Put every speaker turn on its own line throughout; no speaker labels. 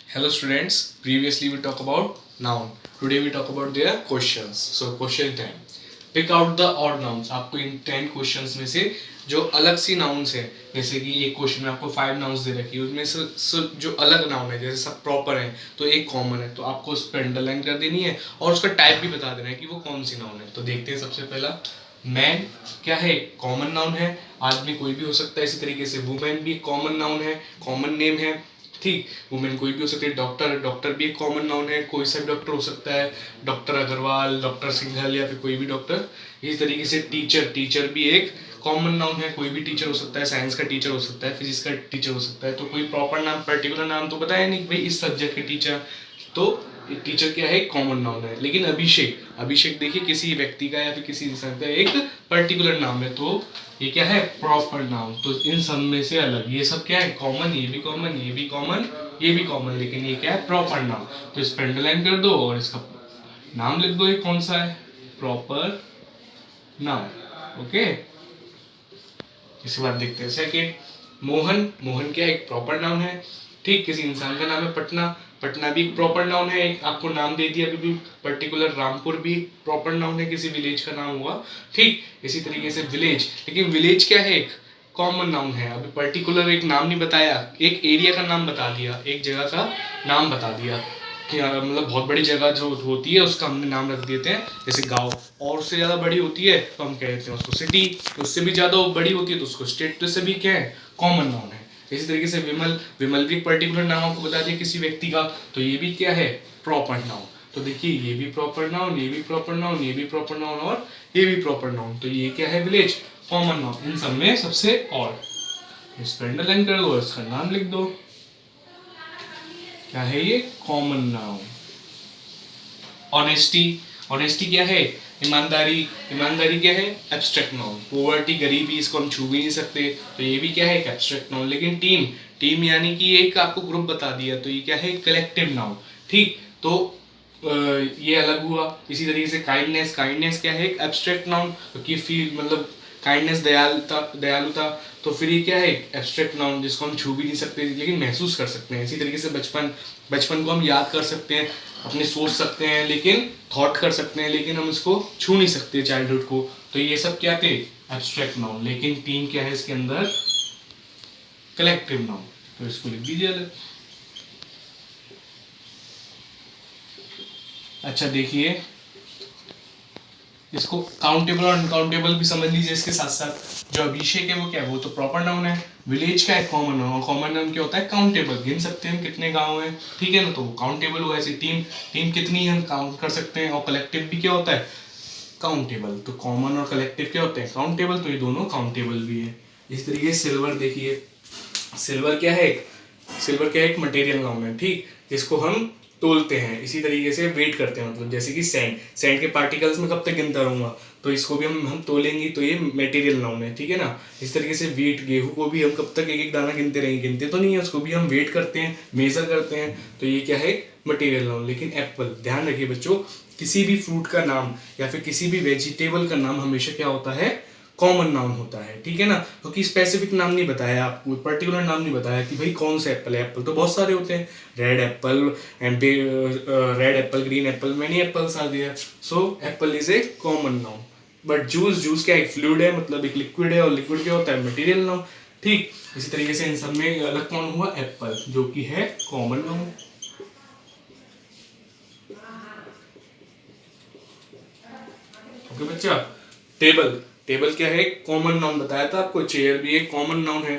Hello students, previously we talked about noun. Today we talk about their questions. So question 10. Pick out the odd nouns. आपको इन 10 questions में से जो अलग सी nouns है, जैसे कि एक क्वेश्चन में आपको 5 nouns दे रखी है, उसमें से जो अलग noun है, जैसे सब proper है, तो एक common है, तो आपको उस पर underline कर देनी है और उसका type भी बता देना है कि वो कौन सी noun है. तो देखते हैं सबसे पहला मैन क्या है, कॉमन नाउन है, आदमी कोई भी हो सकता है. इसी तरीके से वुमेन भी कॉमन नाउन है, कॉमन नेम है. ठीक, वुमेन कोई भी हो सकती है. डॉक्टर, डॉक्टर भी एक कॉमन नाउन है, कोई सा भी डॉक्टर हो सकता है, डॉक्टर अग्रवाल, डॉक्टर सिंघल या फिर कोई भी डॉक्टर. इसी तरीके से टीचर, टीचर भी एक कॉमन नाउन है, कोई भी टीचर हो सकता है, साइंस का टीचर हो सकता है, फिजिक्स का टीचर हो सकता है. तो कोई प्रॉपर नाम, पर्टिकुलर नाम तो बताया नहीं भाई इस सब्जेक्ट के टीचर. तो टीचर क्या है, कॉमन नाउन है. लेकिन अभिषेक, अभिषेक देखिए किसी व्यक्ति का या फिर किसी इंसान का एक पर्टिकुलर नाम है, तो ये क्या है, प्रॉपर नाउन. तो इन सब में से अलग, ये सब क्या है, कॉमन, ये भी कॉमन, ये भी कॉमन, ये भी कॉमन, लेकिन ये क्या है, प्रॉपर नाउन. तो इस पर अंडरलाइन कर दो और इसका नाम लिख दो, ये कौन सा है, प्रॉपर नाउन. ओके, इसके बाद देखते हैं सेकेंड. मोहन, मोहन क्या है, एक प्रॉपर नाउन है. ठीक, किसी इंसान का नाम है पटना, पटना भी एक प्रॉपर नाउन है, एक आपको नाम दे दिया अभी भी पर्टिकुलर. रामपुर भी प्रॉपर नाउन है, किसी विलेज का नाम हुआ. ठीक, इसी तरीके से विलेज, लेकिन विलेज क्या है, एक कॉमन नाउन है. अभी पर्टिकुलर एक नाम नहीं बताया, एक एरिया का नाम बता दिया, एक जगह का नाम बता दिया कि मतलब बहुत बड़ी जगह जो होती है उसका हमने नाम रख देते हैं, जैसे गांव. और उससे ज़्यादा बड़ी होती है तो हम कहते हैं उसको सिटी, उससे भी ज़्यादा बड़ी होती है तो उसको स्टेट. तो इससे भी क्या है, कॉमन नाउन है. इसी तरीके से विमल, विमल भी पर्टिकुलर नाम आपको बता दिया किसी व्यक्ति का, तो ये भी क्या है, प्रॉपर नाउन. तो देखिए ये भी प्रॉपर नाउन, ये भी प्रॉपर नाउन, ये भी प्रॉपर नाउन और ये भी प्रॉपर नाउन. तो ये क्या है, विलेज, कॉमन नाउन. इन सब में सबसे और इस पर अंडरलाइन कर दो, इसका नाम लिख दो, क्या है ये, कॉमन नाउन. ऑनेस्टी, ऑनेस्टी क्या है, ईमानदारी, ईमानदारी क्या है, एब्स्ट्रैक्ट नाउन. पोवर्टी, गरीबी, इसको हम छू भी नहीं सकते, तो ये भी क्या है, एक एब्स्ट्रैक्ट नाउन. लेकिन टीम, टीम यानी कि एक आपको ग्रुप बता दिया, तो ये क्या है, कलेक्टिव नाउन. ठीक, तो ये अलग हुआ. इसी तरीके से काइंडनेस, काइंडनेस क्या है, एक एब्स्ट्रैक्ट नाउन, क्योंकि फील मतलब काइंडनेस, दयालुता, दयालुता. तो फिर ये क्या है, एब्स्ट्रैक्ट नाउन जिसको हम छू भी नहीं सकते लेकिन महसूस कर सकते हैं. इसी तरीके से बचपन, बचपन को हम याद कर सकते हैं, अपने सोच सकते हैं, लेकिन थॉट कर सकते हैं, लेकिन हम इसको छू नहीं सकते चाइल्डहुड को. तो ये सब क्या थे, एब्स्ट्रैक्ट नाउन. लेकिन टीम क्या है इसके अंदर, कलेक्टिव नाउन. तो इसको लिख दीजिए अलग. अच्छा देखिए, इसको काउंटेबल और अनकाउंटेबल भी समझ लीजिए इसके साथ साथ. जो अभिषेक है वो क्या है, वो तो प्रॉपर नाउन है. विलेज का है, कॉमन नाउन. कॉमन नाउन क्या होता है, काउंटेबल, गिन सकते हैं हम कितने गांव हैं, ठीक है ना, तो वो काउंटेबल हुआ. ऐसे टीम, टीम कितनी हम काउंट कर सकते हैं. और कलेक्टिव भी क्या होता है, काउंटेबल. तो कॉमन और कलेक्टिव क्या होते हैं, काउंटेबल. तो ये दोनों काउंटेबल भी है. इस तरीके से सिल्वर देखिए, सिल्वर क्या है, सिल्वर क्या है, एक मटेरियल नाउन है. ठीक, जिसको हम तोलते हैं. इसी तरीके से वेट करते हैं, मतलब जैसे कि सैंड, सैंड के पार्टिकल्स में कब तक गिनता रहूंगा, तो इसको भी हम तोलेंगे, तो ये मटेरियल नाउन है, ठीक है ना. इस तरीके से वीट, गेहूं को भी हम कब तक एक एक दाना गिनते रहेंगे, गिनते तो नहीं है, उसको भी हम वेट करते हैं, मेजर करते हैं. तो ये क्या है, मटेरियल नाउन. लेकिन एप्पल, ध्यान रखिए बच्चों, किसी भी फ्रूट का नाम या फिर किसी भी वेजिटेबल का नाम हमेशा क्या होता है, कॉमन नाउन होता है, ठीक है ना. क्योंकि स्पेसिफिक नाम नहीं बताया आपको, पर्टिकुलर नाम नहीं बताया कि भाई कौन सा एप्पल है. एप्पल तो बहुत सारे होते हैं, red apple and red apple, green apple, many apples are there. So apple is a common noun. But juice, juice क्या एक फ्लूइड है, मतलब एक लिक्विड है, और लिक्विड क्या होता है, मटेरियल नाउन. ठीक, इसी तरीके से इन सब में अलग कौन हुआ, एप्पल, जो कि है कॉमन नाउन. ओके बच्चा. टेबल, टेबल क्या है, कॉमन नाउन बताया था आपको. चेयर भी एक कॉमन नाउन है,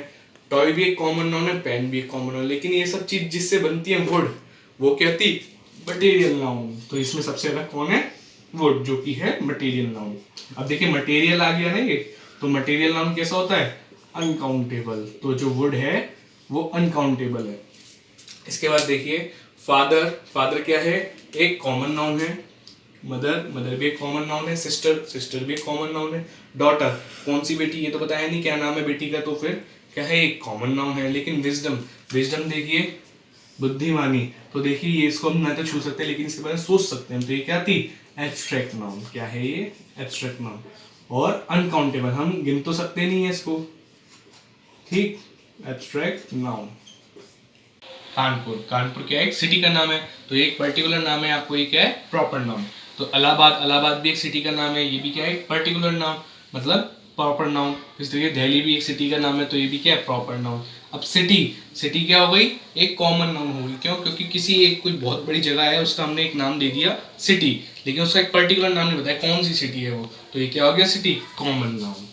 टॉय भी एक कॉमन नाउन है, पेन भी एक कॉमन नाउन. लेकिन ये सब चीज जिससे बनती है वुड, वो क्या थी, मटेरियल नाउन. तो इसमें सबसे अलग कौन है, वुड, जो कि है मटेरियल नाउन. अब देखिए मटेरियल आ गया ना ये, तो मटेरियल नाउन कैसा होता है, अनकाउंटेबल. तो जो वुड है वो अनकाउंटेबल है. इसके बाद देखिए फादर, फादर क्या है, एक कॉमन नाउन है. मदर, मदर भी एक कॉमन नाउन है. सिस्टर, सिस्टर भी एक कॉमन नाउन है. डॉटर, कौन सी बेटी, ये तो बताया नहीं क्या नाम है बेटी का, तो फिर क्या है, एक कॉमन नाउन है. लेकिन विजडम, विजडम देखिए बुद्धिमानी, तो देखिए ये इसको हम ना तो छू सकते लेकिन इसके बारे में सोच सकते हैं. तो ये क्या थी, एब्स्ट्रैक्ट नाउन. क्या है ये, एब्स्ट्रैक्ट नाउन. और अनकाउंटेबल, हम गिन तो सकते नहीं है इसको. ठीक, एब्स्ट्रैक्ट नाउन. कानपुर, कानपुर क्या है, एक सिटी का नाम है, तो एक पर्टिकुलर नाम है, आपको ये क्या है, प्रॉपर नाउन। तो इलाहाबाद, इलाहाबाद भी एक सिटी का नाम है, ये भी क्या है, पर्टिकुलर नाउन, मतलब प्रॉपर नाउन। इस तरीके दिल्ली भी एक सिटी का नाम है, तो ये भी क्या है, प्रॉपर नाउन। अब सिटी, सिटी क्या हो गई, एक कॉमन नाउन होगी। क्यों? क्योंकि किसी एक कोई बहुत बड़ी जगह है, उसका हमने एक नाम दे दिया सिटी, लेकिन उसका एक पर्टिकुलर नाम नहीं बताया कौन सी सिटी है वो, तो ये क्या हो गया, सिटी, कॉमन नाउन।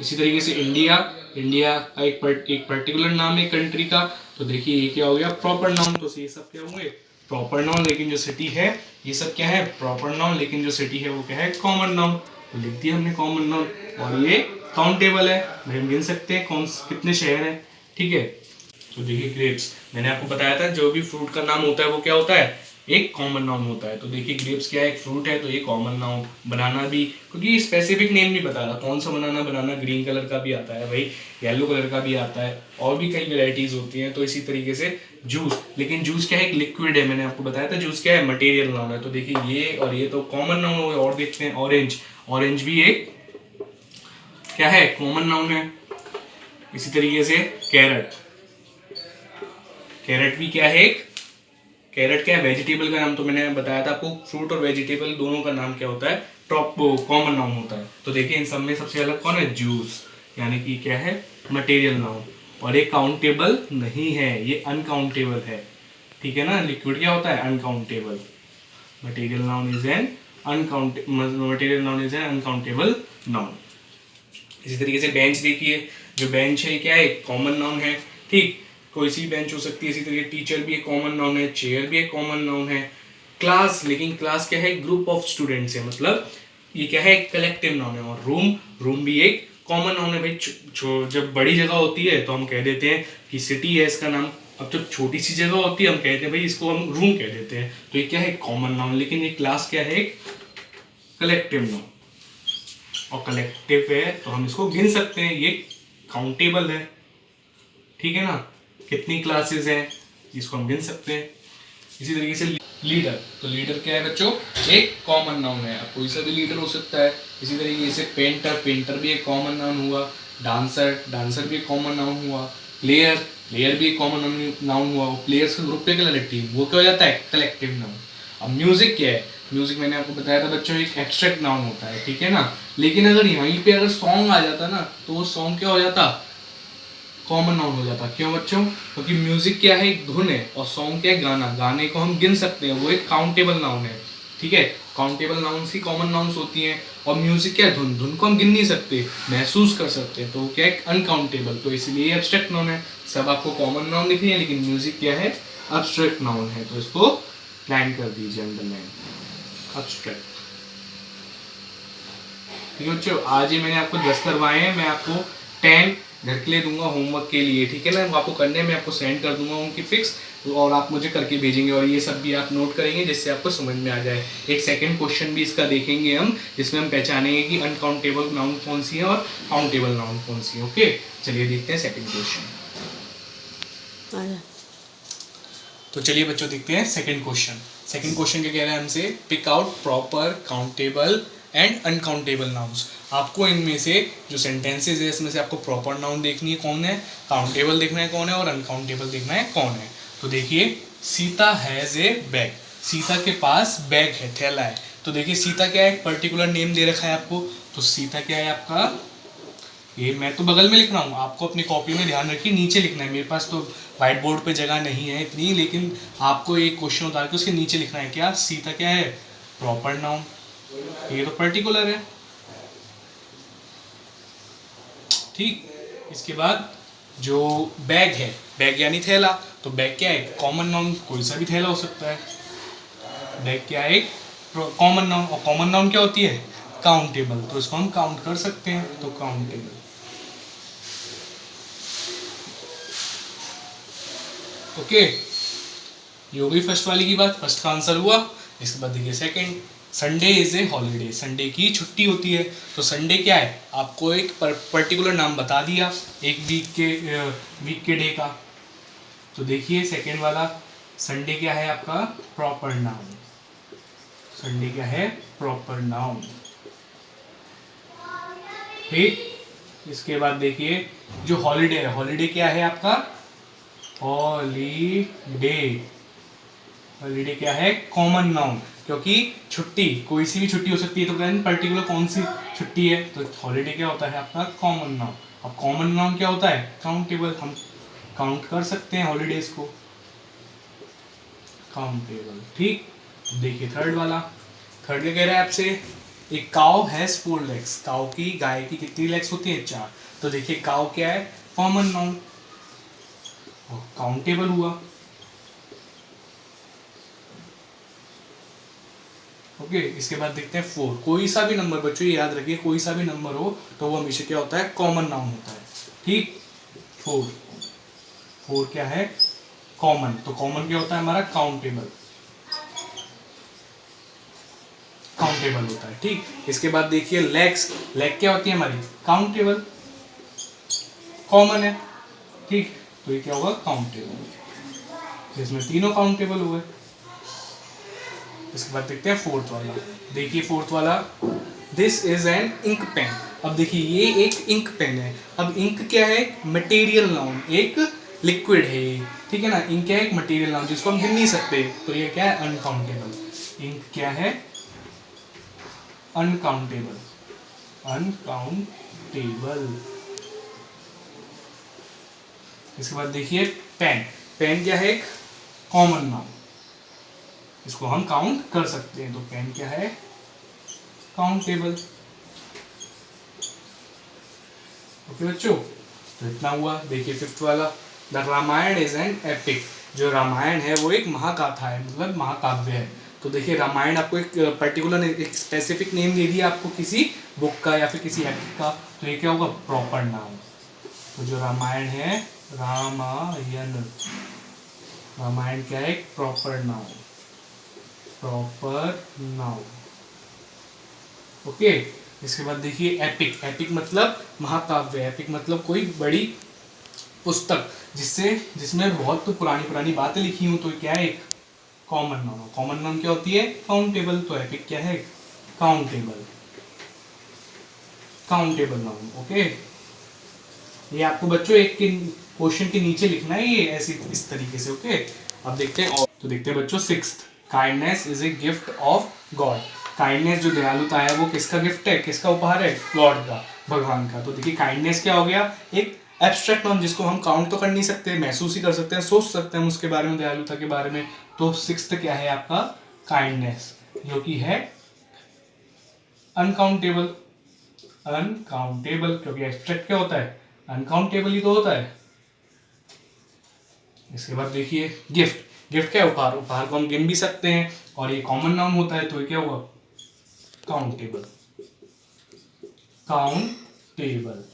इसी तरीके से इंडिया, इंडिया का एक पर्टिकुलर नाम है कंट्री का, तो देखिए ये क्या हो गया, प्रॉपर नाउन। तो ये सब क्या होंगे, प्रॉपर नाउन, लेकिन जो सिटी है ये सब क्या है, प्रॉपर नाउन, लेकिन जो सिटी है वो क्या है, कॉमन नाउन। तो लिख दिया हमने कॉमन नाउन। और ये काउंटेबल है, भाई हम गिन सकते हैं कौन कितने शहर हैं, ठीक है। तो देखिए ग्रेप्स, मैंने आपको बताया था जो भी फ्रूट का नाम होता है वो क्या होता है, एक कॉमन नाउन होता है। तो देखिए ग्रेप्स क्या है, एक फ्रूट है, तो ये कॉमन नाउन। बनाना भी, क्योंकि स्पेसिफिक नेम नहीं बता रहा कौन सा बनाना, बनाना ग्रीन कलर का भी आता है भाई, येलो कलर का भी आता है, और भी कई वेराइटीज होती हैं। तो इसी तरीके से जूस, लेकिन जूस क्या है, एक लिक्विड है, मैंने आपको बताया था जूस क्या है, मटेरियल नाउन है। तो देखिए ये और ये तो कॉमन नाउन हो गए। और देखते हैं ऑरेंज, ऑरेंज भी एक क्या है, कॉमन नाउन है। इसी तरीके से कैरेट, कैरेट भी क्या है, एक कैरेट क्या है, वेजिटेबल का नाम। तो मैंने बताया था आपको फ्रूट और वेजिटेबल दोनों का नाम क्या होता है, टॉप कॉमन नाउन होता है। तो देखिए इन सब में सबसे अलग कौन है, जूस, यानी कि क्या है, मटेरियल नाउन। और ये काउंटेबल नहीं है, ये अनकाउंटेबल है, ठीक है ना। लिक्विड क्या होता है, uncountable. Material noun is an material noun is an uncountable noun. इसी तरीके से बेंच देखिए, जो बेंच है क्या है, कॉमन नाउन है, ठीक, कोई सी बेंच हो सकती है। इसी तरीके टीचर भी एक कॉमन नाउन है, चेयर भी एक कॉमन नाउन है। क्लास, लेकिन क्लास क्या है, ग्रुप ऑफ स्टूडेंट्स है, मतलब ये क्या है, एक कलेक्टिव नाउन है। और रूम, रूम भी एक कॉमन नाउन है भाई। जब बड़ी जगह होती है तो हम कह देते हैं कि सिटी है इसका नाम। अब जब छोटी सी जगह होती है हम कहते हैं भाई इसको हम रूम कह देते हैं। तो ये क्या है, कॉमन नाउन, लेकिन ये क्लास क्या है, एक कलेक्टिव नाउन। और कलेक्टिव है तो हम इसको गिन सकते हैं, ये काउंटेबल है, ठीक है ना। कितनी क्लासेस हैं इसको हम गिन सकते हैं। इसी तरीके से लीडर, तो लीडर क्या है बच्चों, एक कॉमन नाउन है, अब कोई सा भी लीडर हो सकता है। इसी तरीके से पेंटर, पेंटर भी एक कॉमन नाउन हुआ। डांसर, डांसर भी एक कॉमन नाउन हुआ। प्लेयर, प्लेयर भी एक कॉमन नाउन हुआ। प्लेयर्स के ग्रुप पे क्या कलेक्टिव, वो क्या हो जाता है, कलेक्टिव नाउन। अब म्यूजिक क्या है, म्यूजिक मैंने आपको बताया था बच्चों, एक एब्स्ट्रैक्ट नाउन होता है, ठीक है ना। लेकिन अगर यहीं पे अगर सॉन्ग आ जाता ना, तो वो सॉन्ग क्या हो जाता, कॉमन नाउन हो जाता। क्यों बच्चों, क्योंकि म्यूजिक क्या है, एक धुन है, और सॉन्ग क्या है, गाना, गाने को हम गिन सकते हैं, वो एक काउंटेबल नाउन है, ठीक है। काउंटेबल नाउन्स ही कॉमन नाउन्स होती हैं। और म्यूजिक क्या है, धुन, धुन को हम गिन नहीं सकते, महसूस कर सकते हैं, तो वो क्या है, अनकाउंटेबल। तो इसलिए एब्स्ट्रैक्ट नाउन है। सब आपको कॉमन नाउन दिख रही है, लेकिन म्यूजिक क्या है, एब्स्ट्रैक्ट नाउन है। तो इसको प्लान कर दीजिए, अंडरलाइन, एब्स्ट्रैक्ट। ठीक है बच्चों, आज ही मैंने आपको 10 करवाए हैं, मैं आपको 10 घर के लिए दूंगा होमवर्क के लिए, ठीक है ना। आपको करने में आपको सेंड कर दूंगा उनकी फिक्स, और आप मुझे करके भेजेंगे, और ये सब भी आप नोट करेंगे जिससे आपको समझ में आ जाए। एक सेकंड क्वेश्चन भी इसका देखेंगे हम, जिसमें हम पहचानेंगे कि अनकाउंटेबल नाउन कौन सी है और काउंटेबल नाउन कौन सी है। ओके, चलिए देखते हैं सेकंड क्वेश्चन। तो चलिए बच्चों देखते हैं सेकंड क्वेश्चन। सेकंड क्वेश्चन क्या कह रहा है हमसे, pick out proper, countable and uncountable nouns. आपको इनमें से जो सेंटेंसेस है इसमें से आपको प्रॉपर नाउन देखनी है कौन है, काउंटेबल देखना है कौन है, और अनकाउंटेबल देखना है कौन है। तो देखिए, Sita has a bag, Sita के पास बैग है, थैला है। तो देखिए सीता क्या है, एक पर्टिकुलर नेम दे रखा है आपको। तो सीता क्या है आपका, ये मैं तो बगल में लिख रहा हूँ, आपको अपनी कॉपी में ध्यान रखिए नीचे लिखना है। मेरे पास तो व्हाइट बोर्ड पे जगह नहीं है इतनी, लेकिन आपको एक क्वेश्चन उतार के उसके नीचे लिखना है। क्या, सीता क्या है, प्रॉपर नाउन, ये तो पर्टिकुलर है, ठीक। इसके बाद जो बैग है, बैग यानी थैला, तो बैग क्या है, कॉमन नाउन, कोई सा भी थैला हो सकता है। बैग क्या है, एक कॉमन नाउन, और कॉमन नाउन क्या होती है, काउंटेबल, तो इसको हम काउंट कर सकते हैं, तो काउंटेबल। ओके, ये हो गई फर्स्ट वाली की बात, फर्स्ट का आंसर हुआ। इसके बाद देखिए second, Sunday is a holiday, Sunday की छुट्टी होती है। तो संडे क्या है, आपको एक पर्टिकुलर नाम बता दिया एक वीक के डे का। तो देखिए सेकंड वाला, संडे क्या है आपका, प्रॉपर नाउन, संडे क्या है, प्रॉपर नाउन, ठीक। इसके बाद देखिए जो हॉलीडे है, हॉलीडे क्या है आपका, हॉलीडे। हॉलीडे क्या है? कॉमन नाउन, क्योंकि छुट्टी कोई सी भी छुट्टी हो सकती है, तो कहते हैं पर्टिकुलर कौन सी छुट्टी है, तो हॉलीडे क्या होता है आपका? Common noun. अब कॉमन नाउन क्या होता है? काउंटेबल। हम काउंट कर सकते हैं हॉलीडेज को, काउंटेबल। ठीक, देखिए थर्ड वाला। थर्ड क्या कह रहा है आपसे? एक काउ हैज 4 लेग्स। काउ की, गाय की कितनी लेग्स होती है? 4। तो देखिए काउ क्या है? कॉमन नाउन, काउंटेबल हुआ। ओके, इसके बाद देखते हैं 4। कोई सा भी नंबर, बच्चों ये याद रखिए, कोई सा भी नंबर हो तो वो हमेशा क्या होता है? कॉमन नाउन होता है। ठीक, 4। 4 क्या है? कॉमन। तो कॉमन क्या होता है हमारा? काउंटेबल। काउंटेबल होता है। ठीक, इसके बाद देखिए लेग्स। लेग क्या होती है हमारी? काउंटेबल, कॉमन है। ठीक, तो ये क्या होगा? काउंटेबल। इसमें तीनों काउंटेबल हुए। इसके बाद देखते हैं फोर्थ वाला। देखिए फोर्थ वाला, this is an ink pen. अब देखिए ये एक इंक पेन है। अब इंक क्या है? मटेरियल नाउन, एक लिक्विड है ये, ठीक है ना। इंक क्या है? एक मटेरियल नाउन जिसको हम गिन नहीं सकते, तो ये क्या है? अनकाउंटेबल। इंक क्या है? अनकाउंटेबल। अनकाउंटेबल। इसके बाद देखिए पेन। पेन क्या है? एक कॉमन नाउन, इसको हम काउंट कर सकते हैं, तो पेन क्या है? काउंटेबल। ओके बच्चों, तो इतना हुआ। देखिए फिफ्थ वाला, the Ramayana is an epic. जो रामायण है वो एक महागाथा है, मतलब महाकाव्य है। तो देखिए रामायण आपको एक पर्टिकुलर, एक स्पेसिफिक नेम दे दिया आपको किसी बुक का या फिर किसी एपिक का, तो ये क्या होगा? Proper noun. तो जो रामायण है, रामायण, रामायण क्या है? एक proper noun, proper noun. Okay, इसके बाद देखिए एपिक। एपिक मतलब महाकाव्य। एपिक मतलब कोई बड़ी पुस्तक जिसमें बहुत तो पुरानी पुरानी बातें लिखी हूं, तो क्या है? एक कॉमन नाउन। कॉमन नाउन क्या होती है? काउंटेबल। तो एपिक क्या है? Countable, countable noun. ओके, ये आपको बच्चों एक के क्वेश्चन के नीचे लिखना है, ये ऐसे इस तरीके से। ओके, अब देखते हैं। और तो देखते हैं बच्चों sixth, kindness is a gift of God. Kindness जो दयालुता है वो किसका गिफ्ट है? किसका उपहार है? गॉड का, भगवान का। तो देखिए काइंडनेस क्या हो गया? एक एब्स्ट्रैक्ट नाउन जिसको हम काउंट तो कर नहीं सकते, महसूस ही कर सकते हैं, सोच सकते हैं हम उसके बारे में, दयालुता के बारे में। तो सिक्स्थ क्या है आपका? काइंडनेस, जो कि है अनकाउंटेबल। अनकाउंटेबल, क्योंकि एब्स्ट्रैक्ट क्या होता है? अनकाउंटेबल ही तो होता है। इसके बाद देखिए गिफ्ट। गिफ्ट क्या है? उपहार। उपहार को हम गिन भी सकते हैं, और ये कॉमन नाउन होता है, तो ये क्या हुआ? Countable, countable.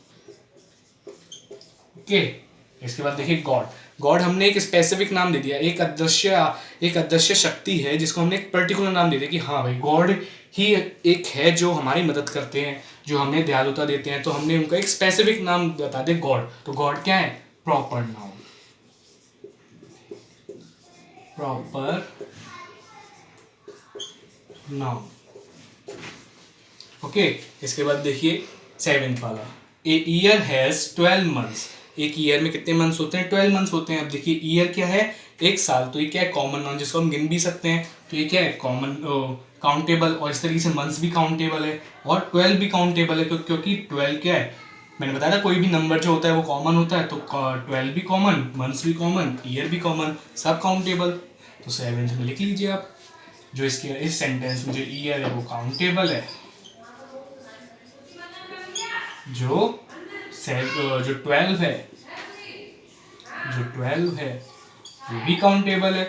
ओके, इसके बाद देखिए गॉड। गॉड हमने एक स्पेसिफिक नाम दे दिया, एक अदृश्य शक्ति है जिसको हमने एक पर्टिकुलर नाम दे दिया कि हाँ भाई गॉड ही एक है जो हमारी मदद करते हैं, जो हमें दयालुता देते हैं, तो हमने उनका एक स्पेसिफिक नाम बता दे, गॉड। तो गॉड क्या है? Proper noun, proper noun. Okay, इसके बाद देखिए सेवेंथ वाला, ए ईयर हैज 12 मंथ्स। एक ईयर में कितने मंथ्स होते हैं? 12 मंथ्स होते हैं। अब देखिए ईयर क्या है? एक साल। तो ये क्या है? कॉमन नाउन जिसको हम गिन भी सकते हैं, तो ये क्या है? Common countable. और इस तरीके से मंथ्स भी काउंटेबल है और 12 भी काउंटेबल है, क्योंकि 12 क्या है? मैंने बताया था कोई भी नंबर जो होता है वो कॉमन होता है, तो 12 भी कॉमन, मंथ्स भी कॉमन, ईयर भी कॉमन, सब काउंटेबल। तो सेवेंथ में लिख लीजिए आप, जो इसके इस सेंटेंस में जो ईयर है वो काउंटेबल है, जो 12 है, जो 12 है वो भी काउंटेबल है।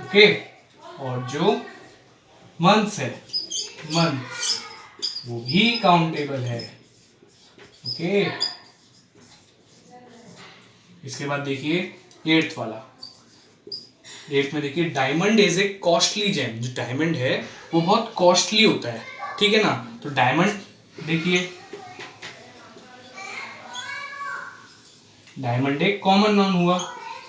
ओके, और जो मंथ्स है, मंथ्स, वो भी काउंटेबल है। ओके, इसके बाद देखिए एट्थ वाला। एट्थ में देखिए diamond is a costly gem. जो डायमंड है वो बहुत कॉस्टली होता है, ठीक है ना। तो डायमंड देखिए, डायमंड एक कॉमन नाउन हुआ।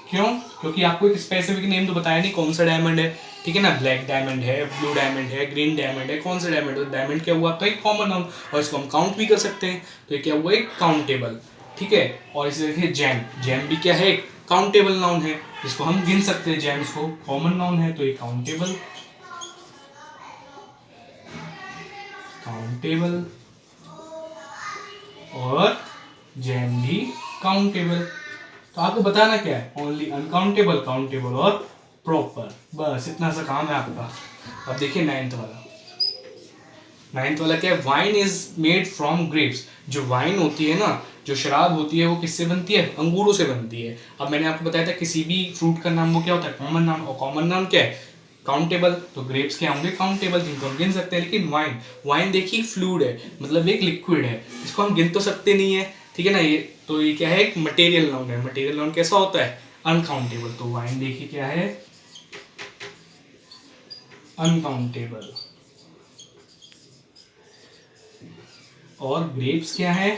क्यों? क्योंकि आपको एक स्पेसिफिक नेम तो बताया नहीं कौन सा डायमंड है, ठीक है ना। ब्लैक डायमंड है, ब्लू डायमंड है, ग्रीन डायमंड है, कौन सा डायमंड है? डायमंड क्या हुआ? तो एक कॉमन नाउन, और इसको हम काउंट भी कर सकते हैं, तो ये क्या हुआ? एक काउंटेबल। ठीक है। और इसे देखिए जैम, जैम भी क्या है, काउंटेबल नाउन है, जिसको हम गिन सकते हैं, जैम इसको कॉमन नाउन है, तो ये काउंटेबल, काउंटेबल, और जैम भी काउंटेबल। तो आपको बताना क्या है, ओनली अनकाउंटेबल, काउंटेबल और प्रॉपर, बस इतना सा काम है आपका। अब देखिए नाइन्थ वाला, नाइन्थ वाला क्या है, wine is made from grapes. जो वाइन होती है ना, जो शराब होती है, वो किससे बनती है, अंगूरों से बनती है। अब मैंने आपको बताया था किसी भी फ्रूट का नाम वो क्या होता है, कॉमन नाम, और कॉमन नाम क्या है, काउंटेबल। तो ग्रेप्स क्या होंगे, काउंटेबल, जिनको हम गिन सकते हैं। लेकिन वाइन, वाइन देखिए फ्लूइड है, मतलब एक लिक्विड है, इसको हम गिन तो सकते नहीं है, ठीक है ना। ये तो ये क्या है, एक मटेरियल नाउन है। मटेरियल नाउन कैसा होता है, अनकाउंटेबल। तो वाइन देखिए क्या है, अनकाउंटेबल, और ग्रेप्स क्या है,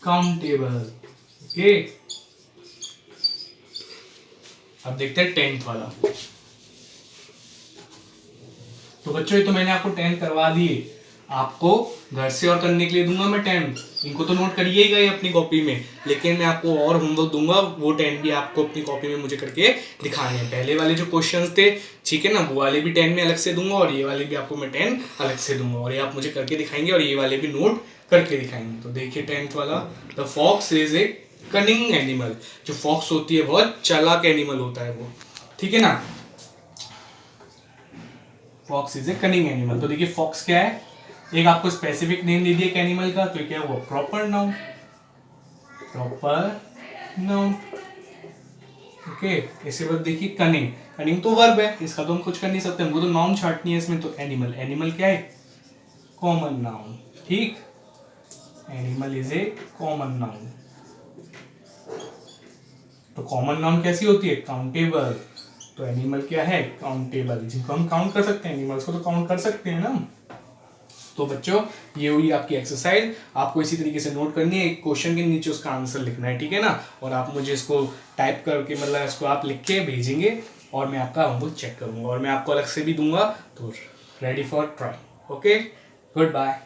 काउंटेबल। ओके, अब देखते हैं टेंथ वाला। तो बच्चों ये तो मैंने आपको 10 करवा दिए, आपको घर से और करने के लिए दूंगा मैं 10, इनको तो नोट करिएगा ही अपनी कॉपी में, लेकिन मैं आपको और होमवर्क दूंगा, वो 10 भी आपको अपनी कॉपी में मुझे करके दिखाने हैं। पहले वाले जो क्वेश्चंस थे, ठीक है ना, वो वाले भी 10 में अलग से दूंगा, और ये वाले भी आपको मैं 10 अलग से दूंगा, और ये आप मुझे करके दिखाएंगे, और ये वाले भी नोट करके दिखाएंगे। तो देखिए 10th वाला, the fox is a cunning animal. जो फॉक्स होती है बहुत चालाक एनिमल होता है वो, ठीक है ना, fox is a cunning animal. तो देखिए फॉक्स क्या है, एक आपको स्पेसिफिक नेम दे दिया एनिमल का, तो क्या हुआ, proper noun, proper noun. Okay, इसके बाद देखिए कनिंग, कनिंग तो वर्ब है, इसका तो हम कुछ कर नहीं सकते, हमको तो नाउन छांटनी है इसमें। तो एनिमल, एनिमल क्या है, कॉमन नाउन, ठीक, animal is a common noun. तो कॉमन नाउन कैसी होती है, काउंटेबल। तो एनिमल क्या है, काउंटेबल, जिनको हम काउंट कर सकते हैं, एनिमल्स को तो काउंट कर सकते हैं ना। तो बच्चों ये हुई आपकी एक्सरसाइज, आपको इसी तरीके से नोट करनी है, एक क्वेश्चन के नीचे उसका आंसर लिखना है, ठीक है ना। और आप मुझे इसको टाइप करके, मतलब इसको आप लिख के भेजेंगे, और मैं आपका होमवर्क चेक करूंगा, और मैं आपको अलग से भी दूंगा। तो ready for try. Okay, good bye.